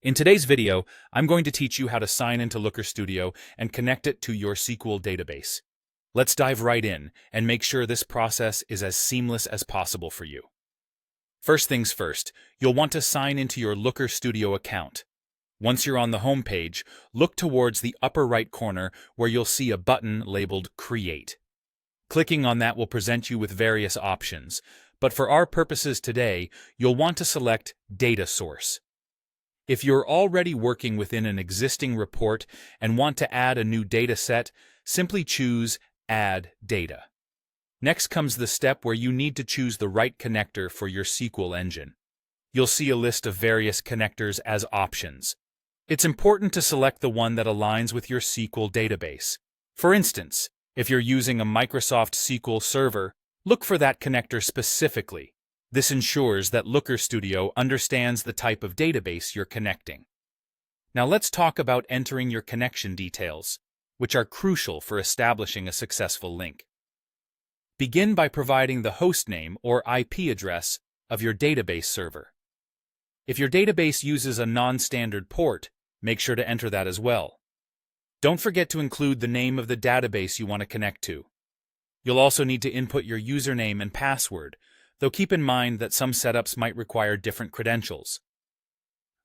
In today's video, I'm going to teach you how to sign into Looker Studio and connect it to your SQL database. Let's dive right in and make sure this process is as seamless as possible for you. First things first, you'll want to sign into your Looker Studio account. Once you're on the home page, look towards the upper right corner where you'll see a button labeled Create. Clicking on that will present you with various options, but for our purposes today, you'll want to select Data Source. If you're already working within an existing report and want to add a new data set, simply choose Add Data. Next comes the step where you need to choose the right connector for your SQL engine. You'll see a list of various connectors as options. It's important to select the one that aligns with your SQL database. For instance, if you're using a Microsoft SQL Server, look for that connector specifically. This ensures that Looker Studio understands the type of database you're connecting. Now let's talk about entering your connection details, which are crucial for establishing a successful link. Begin by providing the hostname or IP address of your database server. If your database uses a non-standard port, make sure to enter that as well. Don't forget to include the name of the database you want to connect to. You'll also need to input your username and password, though keep in mind that some setups might require different credentials.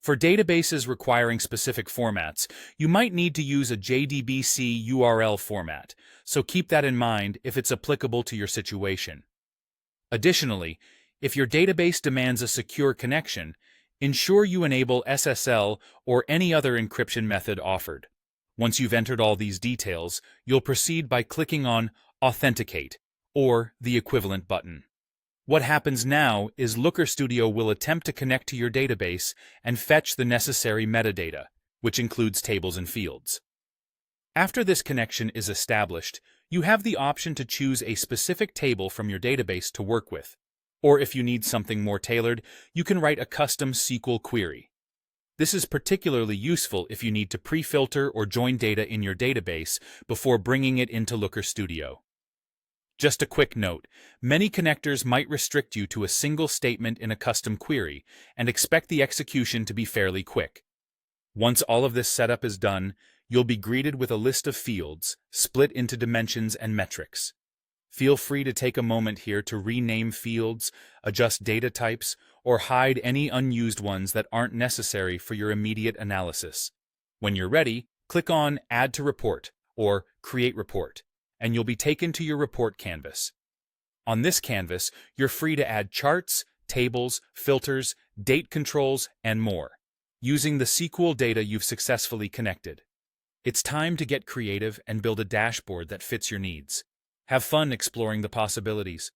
For databases requiring specific formats, you might need to use a JDBC URL format, so keep that in mind if it's applicable to your situation. Additionally, if your database demands a secure connection, ensure you enable SSL or any other encryption method offered. Once you've entered all these details, you'll proceed by clicking on Authenticate, or the equivalent button. What happens now is Looker Studio will attempt to connect to your database and fetch the necessary metadata, which includes tables and fields. After this connection is established, you have the option to choose a specific table from your database to work with. Or if you need something more tailored, you can write a custom SQL query. This is particularly useful if you need to pre-filter or join data in your database before bringing it into Looker Studio. Just a quick note, many connectors might restrict you to a single statement in a custom query and expect the execution to be fairly quick. Once all of this setup is done, you'll be greeted with a list of fields, split into dimensions and metrics. Feel free to take a moment here to rename fields, adjust data types, or hide any unused ones that aren't necessary for your immediate analysis. When you're ready, click on Add to Report or Create Report, and you'll be taken to your report canvas. On this canvas, you're free to add charts, tables, filters, date controls, and more, using the SQL data you've successfully connected. It's time to get creative and build a dashboard that fits your needs. Have fun exploring the possibilities.